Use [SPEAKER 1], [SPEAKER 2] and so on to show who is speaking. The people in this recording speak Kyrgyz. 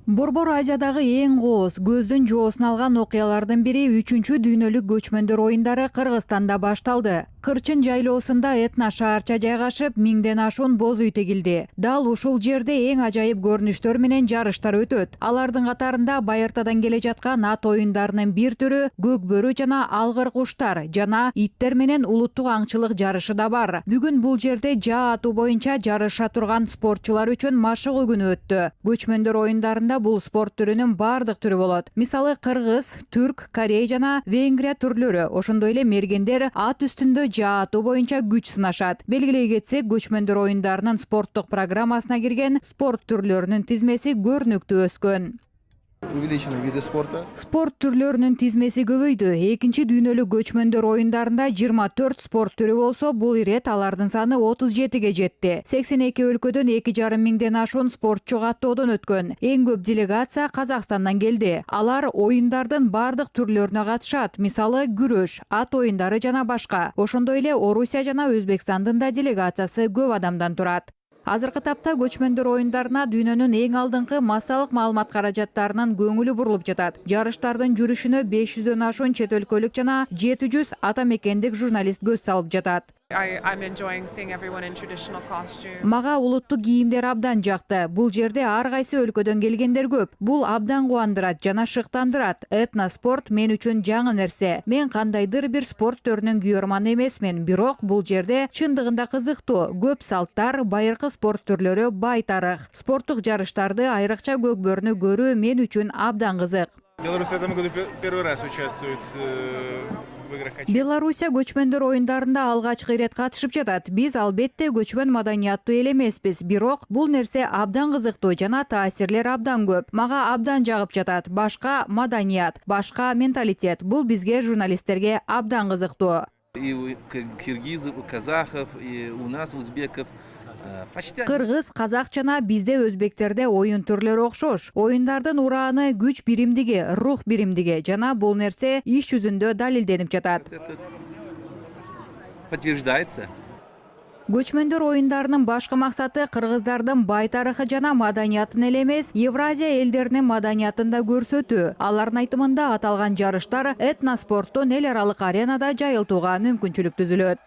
[SPEAKER 1] Борбор Азиядагы эң кооз, көздүн жоосун алган окуялардын бири 3-чү дүйнөлүк көчмөндөр оюндары Кыргызстанда башталды. Кырчын жайлоосунда этно шаарча жайгашып, миңден ашуун боз үй тегилди. Дал ушул жерде эң ажайып көрүнүштөр менен жарыштар өтөт. Алардын катарында байыртадан келе жаткан ат оюндарынын бир түрү көкбөрү жана алгыр куштар жана иттер менен улуттук аңчылык жарышы да бар. Бүгүн бул жерде жаа атуу боюнча жарыша турган спортчулар үчүн машыгуу күнү өттү. Көчмөндөр оюндарында бул спорт түрүнүн бардык түрү болот. Мисалы кыргыз, түрк, корей жана венгрия түрлөрү. Ошондой эле мергендер ат үстүндө жаа атуу боюнча күч сынашат. Белгилей кетсек, көчмөндөр оюндарынын спорттук программасына кирген спорт түрлөрүнүн тизмеси көрүнүктүү өскөн.
[SPEAKER 2] Увеличены виды спорта.
[SPEAKER 1] Спорт түрлөрүнүн тизмеси көбөйдү. Экинчи дүйнөлүк көчмөндөр оюндарында 24 спорт түрү болсо, бул ирет алардын саны 37ге жетти. 82 өлкөдөн 2,5 миңден ашуун спортчу каттоодон өткөн. Эң көп делегация Казакстандан келди. Алар оюндардын бардык түрлөрүнө катышат. Мисалы күрөш, ат оюндары жана башка. Ошондой эле Орусия жана Өзбекстандын да делегациясы көп адамдан турат. Азыркы тапта көчмөндөр оюндарына дүйнөнүн эң алдыңкы массалык маалымат каражаттарынын көңүлү бурулуп жатат. Жарыштардын жүрүшүнө 500дөн ашуун чет өлкөлүк жана 700 ата мекендик журналист көз салып жатат.
[SPEAKER 3] I'm enjoying seeing everyone in traditional costume.
[SPEAKER 1] Мага улуттук кийимдер абдан жакты. Бул жерде ар кайсы өлкөдөн келгендер көп. Бул абдан кубандырат жана шыктандырат. Этноспорт мен үчүн жаңы нерсе. Мен кандайдыр бир спорт түрүнүн күйөрманы эмесмин, бирок бул жерде чындыгында кызыктуу. Көп салттар, байыркы спорт түрлөрү, бай тарых. Спорттук жарыштарды, айрыкча көкбөрүнү көрүү мен үчүн абдан кызык.
[SPEAKER 2] Беларусь в этом году первый раз участвует в играх качели.
[SPEAKER 1] Белоруссия көчмөндөр оюндарында алгачкы ирет катышып жатат. Биз албетте көчмөн маданияттуу эл эмеспиз, бирок бул нерсе абдан кызыктуу жана таасирлер абдан көп. Мага абдан жагып жатат. Башка маданият, башка менталитет. Бул бизге журналисттерге абдан кызыктуу.
[SPEAKER 4] И у киргизов, у казахов, и у нас, узбеков. Почти
[SPEAKER 1] Кыргыз, казак жана бизде өзбектерде оюн түрлөрү окшош. Оюндардын урааны күч биримдиги, рух биримдиги жана бул нерсе иш жүзүндө далилденип жатат.
[SPEAKER 4] это подтверждается.
[SPEAKER 1] Көчмөндөр оюндарынын башкы максаты кыргыздардын бай тарыхы жана маданиятын эле эмес, Евразия элдеринин маданиятын да көрсөтүү. Алардын айтымында аталган жарыштар этноспорттун эл аралык аренада жайылтууга мүмкүнчүлүк түзүлөт.